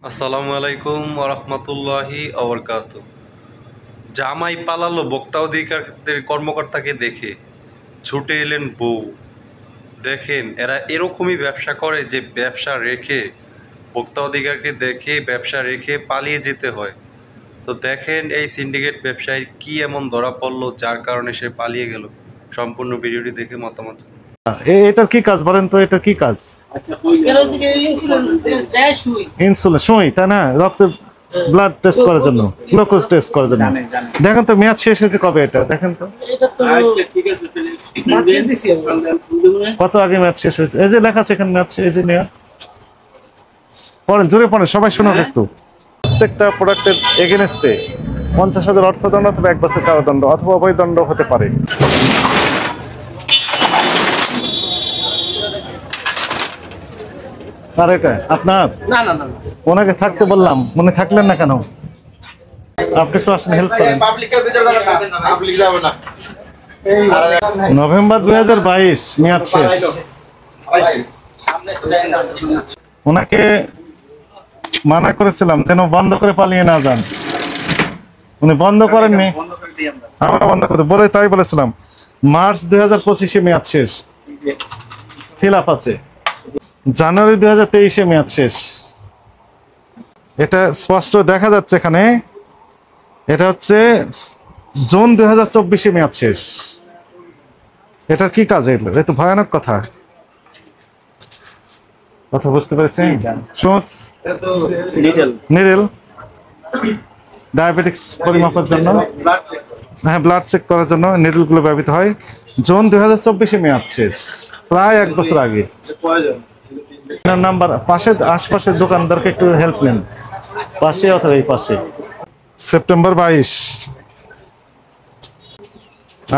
আসসালামু আলাইকুম ওরহমতুল্লাহি ওবরকাতু। জামাই পালালো ভোক্তা অধিকারের কর্মকর্তাকে দেখে, ছুটে এলেন বউ। দেখেন এরা এরকমই ব্যবসা করে যে ব্যবসা রেখে, ভোক্তা অধিকারকে দেখে ব্যবসা রেখে পালিয়ে যেতে হয়। তো দেখেন এই সিন্ডিকেট ব্যবসায়ীর কি এমন ধরা পড়লো যার কারণে সে পালিয়ে গেল। সম্পূর্ণ ভিডিওটি দেখে মতামত। এটার কি কাজ বলেন তো? এটা কি কাজ? ইনসুলিন সুই, তাই না? রক্ত ব্লাড টেস্ট করার জন্য, গ্লুকোজ টেস্ট করার জন্য। দেখেন তো মেয়াদ শেষ হয়েছে কবে? এটা দেখেন তো কত আগে মেয়াদ শেষ হয়েছে। এই যে লেখা আছে এখানে মেয়াদ, এই যে মেয়াদ। পড়েন, জোরে পড়েন, সবাই শুনুক একটু। প্রত্যেকটা প্রোডাক্টের এগেনস্টে 50,000 অর্থদণ্ড অথবা 1 বছর কারাদণ্ড অথবা অভয়দণ্ড হতে পারে। আর এটা আপনার? না না না, ওনাকে থাকতে বললাম, মনে থাকলেন না কেন? আপনি একটু আসেন, হেল্প করেন। নভেম্বর 2022 মেয়াদ শেষ। ওনাকে মানা করেছিলাম যেন বন্ধ করে পালিয়ে না যান, উনি বন্ধ করেননি। আমরা বন্ধ করতে বলে তাই বলেছিলাম। মার্চ 2025 মেয়াদ শেষ, ফিল আপ আছে। জানুয়ারি 2023 মেয়াদ শেষ। এটা স্পষ্ট দেখা যাচ্ছে এখানে। এটা হচ্ছে জুন 2024 মেয়াদ শেষ। এটা কি কাজ? এটা তো ভয়ানক কথা। কথা বুঝতে পেরেছেন? নিডেল ডায়াবেটিক্স পরিমাপের জন্য, হ্যাঁ, ব্লাড চেক করার জন্য নিডেল গুলো ব্যবহৃত হয়। জুন 2024 মেয়াদ শেষ, প্রায় 1 বছর আগে। নাম্বার পাশে, আশপাশের দোকানদারকে একটু হেল্প নেন, পাশে অথবা এই পাশে। সেপ্টেম্বর 22,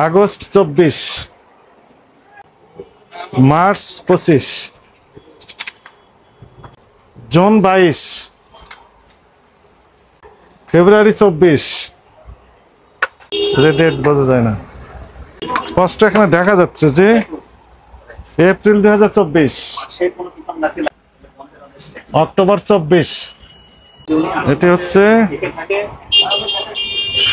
আগস্ট 24, মার্চ 25, জুন 22, ফেব্রুয়ারি 24। ডেট বোঝা যায় না, স্পষ্ট এখানে দেখা যাচ্ছে যে এপ্রিল 2024, অক্টোবর 24। এটি হচ্ছে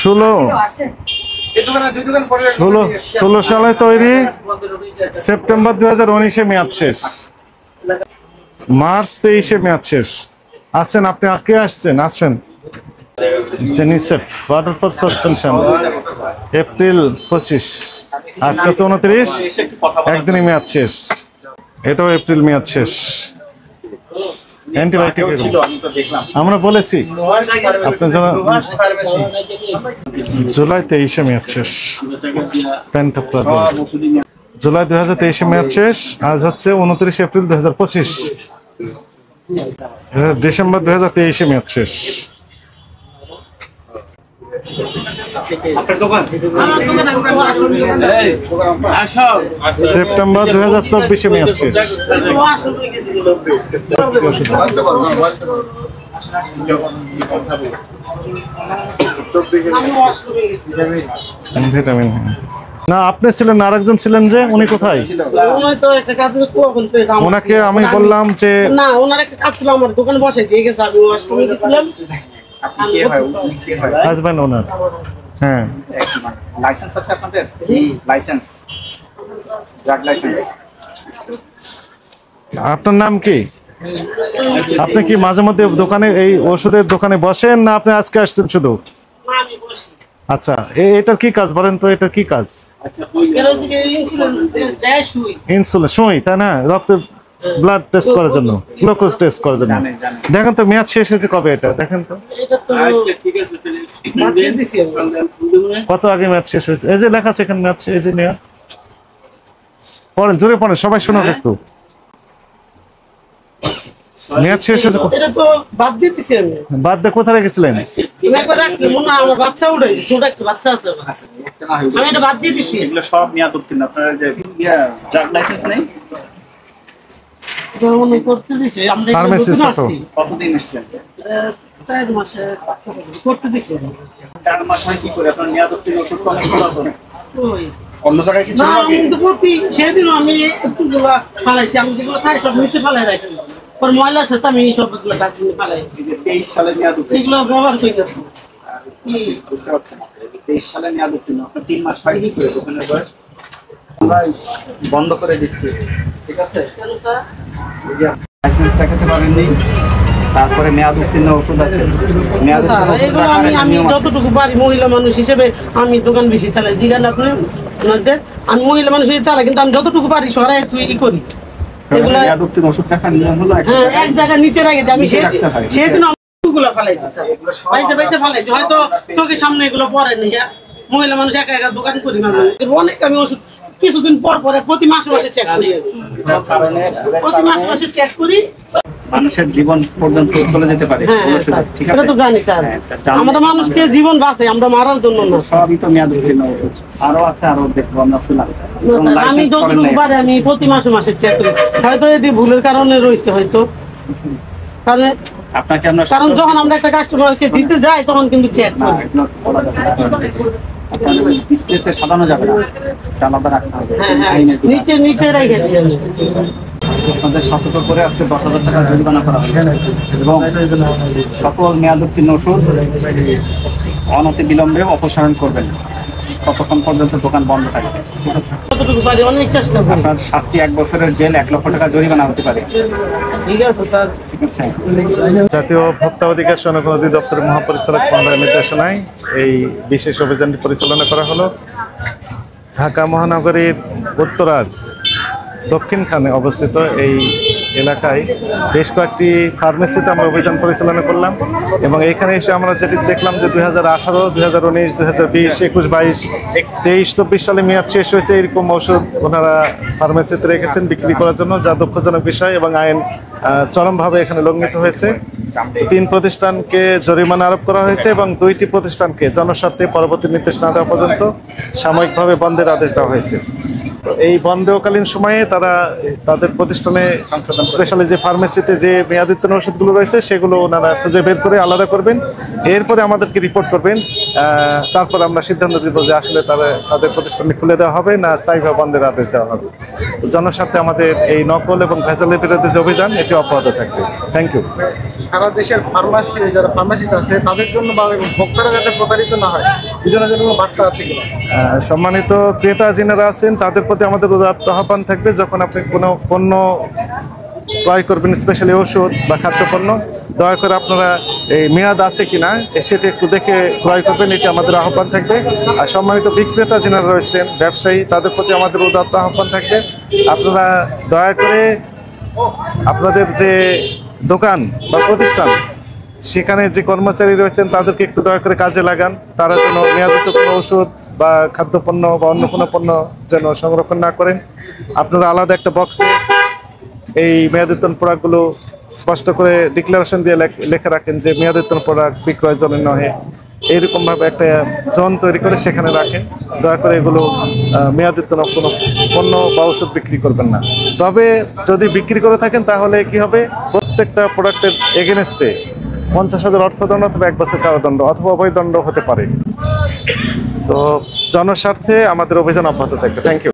16 সালে তৈরি, সেপ্টেম্বর 2019 মেয়াদ শেষ, মার্চ 23 মেয়াদ শেষ। আসছেন আপনি, আজকে আসছেন? আসছেন। জেনিসেফ ওয়াটার ফর সাসপেনশন, এপ্রিল 25, আজকে 29, একদিনই মেয়াদ শেষ। এটাও এপ্রিল মেয়াদ শেষ। অ্যান্টিবায়োটিক আমরা বলেছি আপনার জন্য। জুলাই 23 মেয়াদ শেষ, জুলাই 2023 মেয়াদ শেষ। আজ হচ্ছে 29 এপ্রিল 2025, ডিসেম্বর 2023 মেয়াদ শেষ। সেপ্টেম্বর 2024 মেয়াদ শেষ। ভিটামিন না, আপনি ছিলেন না, আরেকজন ছিলেন যে, উনি কোথায়? ওনাকে আমি বললাম যে না, ওনার একটা কাজ ছিল, আমার দোকানে বসাই দিয়ে গেছে, আমি ওয়াশরুমে গেছিলাম। হাজবেন্ড ওনার? হ্যাঁ। লাইসেন্স আছে আপনাদের? Licence, drug licence. আপনার নাম কি? আপনি কি মাঝে মধ্যে দোকানে, এই ওষুধের দোকানে বসেন না আপনি আজকে আসছেন শুধু? আচ্ছা, এটার কি কাজ বলেন তো? এটা কি কাজ? ইনসুলিন সুই, তাই না? রক্ত ব্লাড টেস্ট করার জন্য, গ্লুকোজ টেস্ট করার জন্য। দেখেন তো মেয়াদ শেষ হয়েছে কবে? এটা দেখেন তো কত আগে মেয়াদ শেষ হয়েছে। এই যে লেখা আছে এখানে মেয়াদ, এই যে মেয়াদ। পড়েন, জোরে পড়েন, সবাই শুনুক একটু। মেয়াদ শেষ হয়েছে। এটা তো বাদ দিয়ে দিছি আমি। বাদ দিয়ে কোথায় রেখেছিলেন? আমি একবার রাখছি, মনে হয় আমার বাচ্চা উঠাইছে, ছোট একটা বাচ্চা আছে, আমি এটা বাদ দিয়ে দিছি। এগুলো সব মেয়াদ উত্তীর্ণ। আপনার যে ড্রাগ লাইসেন্স নেই? উনি করতে দিছে, আমরা ফার্মেসিস্ট কতদিন এসেছেন? 4 মাসে করতে দিছে। 4 মাস হয় কি করে? আপনার মেয়াদ উত্তীর্ণ ওষুধ অনেক ভালো হবে। ওই অন্য জায়গায় কি ছিল নাকি? না, আমি তো প্রতি সেদিন আমি একটু গুলা ফালাইছি, আমি যেগুলো খাই সব নিচে ফালাই রাখি। পর ময়লার সাথে আমি এই সবগুলো ডাস্টবিনে ফেলাই। এই যে 23 সালে মেয়াদ উত্তীর্ণ, এগুলো ব্যবহার করি না তো। কি বুঝতে পারছেন? 23 সালে মেয়াদ উত্তীর্ণ, আপনার 3 মাস পাইনি করে দোকানের বয়স আমরা বন্ধ করে দিচ্ছি, ঠিক আছে? কেন স্যার? এই যে লাইসেন্স দেখাতে পারেননি, তারপরে মেয়াদ উত্তীর্ণ ওষুধ আছে, মেয়াদ স্যার উত্তীর্ণ ওষুধ এগুলো রাখার আমি একটা আমি নিয়ম আছে। যতটুকু পারি মহিলা মানুষ হিসেবে আমি দোকান বেশি চালাই, জিজ্ঞাসা আপনি ওনাদের, আমি মহিলা মানুষ হিসেবে চালাই, কিন্তু আমি যতটুকু পারি সরাই তুই ই করি এগুলো। মেয়াদ উত্তীর্ণ ওষুধ রাখার নিয়ম হলো একটা হ্যাঁ, জায়গায় এক জায়গায় নিচে রাখি আমি নিচে রাখতে হয়। সেদিন গুলো ফেলাইছি স্যার, বাইতে বাইতে ফেলাইছি, হয়তো চোখের সামনে এগুলো পড়ে নি। মহিলা মানুষ একা একা দোকান করি না, অনেক আমি ওষুধ কিছুদিন পর পরে প্রতি মাসে মাসে চেক করি, কারণে প্রতি মাসে মাসে চেক করি। মানুষের জীবন পর্যন্ত চলে যেতে পারে, হ্যাঁ হ্যাঁ স্যার, ঠিক এটা আছে? তো জানি স্যার। হ্যাঁ, তা জানলে আমরা মানুষকে জীবন বাঁচাই, আমরা মারার জন্য না। সবই তো মেয়াদ উত্তীর্ণ ওষুধ, আরো আছে, আরো দেখবো আমরা খোলা। এবং আমি লাইসেন্স করেন যতটুকু নাই। পারি আমি প্রতি মাসে মাসে চেক করি, হয়তো এটি ভুলের কারণে রয়েছে, হয়তো কারণ আপনাকে আমরা কারণ যখন আমরা একটা কাস্টমারকে দিতে যাই তখন কিন্তু চেক না, করি। এগুলো বলা যাবে না। আপনার ডিসপ্লেতে সাজানো যাবে না, এটা আলাদা রাখতে হবে। হ্যাঁ হ্যাঁ, আইনের বিধান। নিচে নিচে রেখে দিই আমি। আপনাদের সতর্ক করে আজকে 10,000 টাকা জরিমানা করা হবে এবং সকল মেয়াদ উত্তীর্ণ ওষুধ অনতি বিলম্বে অপসারণ করবেন, ততক্ষণ পর্যন্ত দোকান বন্ধ থাকবে, ঠিক আছে? যতটুকু পারি অনেক চেষ্টা করি। আপনার শাস্তি 1 বছরের জেল, 1 লক্ষ টাকা জরিমানা হতে পারে, ঠিক আছে স্যার। ঠিক আছে? জাতীয় ভোক্তা অধিকার সংরক্ষণ অধিদপ্তরের মহাপরিচালক মহোদয়ের নির্দেশনায় এই বিশেষ অভিযানটি পরিচালনা করা হলো। ঢাকা মহানগরীর উত্তরার দক্ষিণখানে অবস্থিত এই এলাকায় বেশ কয়েকটি ফার্মেসিতে আমরা অভিযান পরিচালনা করলাম এবং এইখানে এসে আমরা যেটি দেখলাম যে 2018, 2019, 2020, 21, 22, 23, 24 সালে মেয়াদ শেষ হয়েছে এরকম ওষুধ ওনারা ফার্মেসিতে রেখেছেন বিক্রি করার জন্য, যা দুঃখজনক বিষয় এবং আইন চরমভাবে এখানে লঙ্ঘিত হয়েছে। 3 প্রতিষ্ঠানকে জরিমানা আরোপ করা হয়েছে এবং 2টি প্রতিষ্ঠানকে জনস্বার্থে পরবর্তী নির্দেশ না দেওয়া পর্যন্ত সাময়িকভাবে বন্ধের আদেশ দেওয়া হয়েছে। তো এই বন্ধকালীন সময়ে তারা তাদের প্রতিষ্ঠানে স্পেশালি যে ফার্মেসিতে যে মেয়াদোত্তীর্ণ ওষুধগুলো রয়েছে সেগুলো ওনারা খুঁজে বের করে আলাদা করবেন, এরপরে আমাদেরকে রিপোর্ট করবেন, তারপর আমরা সিদ্ধান্ত দেব যে আসলে তাদের প্রতিষ্ঠানে খুলে দেওয়া হবে না স্থায়ীভাবে বন্ধের আদেশ দেওয়া হবে। তো জনস্বার্থে আমাদের এই নকল এবং ভেজালের বিরুদ্ধে যে অভিযান এটি অব্যাহত থাকবে। Thank you. সারা দেশের ফার্মাসি যারা ফার্মাসিতে আছে তাদের জন্য বা ভোক্তারা যাতে প্রতারিত না হয় দুজনের জন্য কোনো বার্তা আছে কিনা? সম্মানিত ক্রেতা যিনারা আছেন তাদের প্রতি আমাদের উদাত্ত আহ্বান থাকবে, যখন আপনি কোনো পণ্য ক্রয় করবেন, স্পেশালি ওষুধ বা খাদ্যপণ্য, দয়া করে আপনারা এই মেয়াদ আছে কিনা সেটা একটু দেখে ক্রয় করবেন, এটি আমাদের আহ্বান থাকবে। আর সম্মানিত বিক্রেতা যিনারা রয়েছেন, ব্যবসায়ী, তাদের প্রতি আমাদের উদাত্ত আহ্বান থাকবে, আপনারা দয়া করে আপনাদের যে দোকান বা প্রতিষ্ঠান সেখানে যে কর্মচারী রয়েছেন তাদেরকে একটু দয়া করে কাজে লাগান, তারা যেন মেয়াদোত্তীর্ণ কোনো ওষুধ বা খাদ্যপণ্য বা অন্য কোনো পণ্য যেন সংরক্ষণ না করেন। আপনারা আলাদা একটা বক্সে এই মেয়াদোত্তীর্ণ প্রোডাক্টগুলো স্পষ্ট করে ডিক্লারেশন দিয়ে লেখা রাখেন যে মেয়াদোত্তীর্ণ প্রোডাক্ট বিক্রয়ের জন্য নয়, এইরকমভাবে একটা জোন তৈরি করে সেখানে রাখেন। দয়া করে এগুলো মেয়াদোত্তীর্ণ কোনো পণ্য বা ওষুধ বিক্রি করবেন না। তবে যদি বিক্রি করে থাকেন তাহলে কি হবে, প্রত্যেকটা প্রোডাক্টের এগেনস্টে 50,000 অর্থদণ্ড অথবা 1 বছর কারাদণ্ড অথবা অভয়দণ্ড হতে পারে। তো জনস্বার্থে আমাদের অভিযান অব্যাহত থাকবে। Thank you.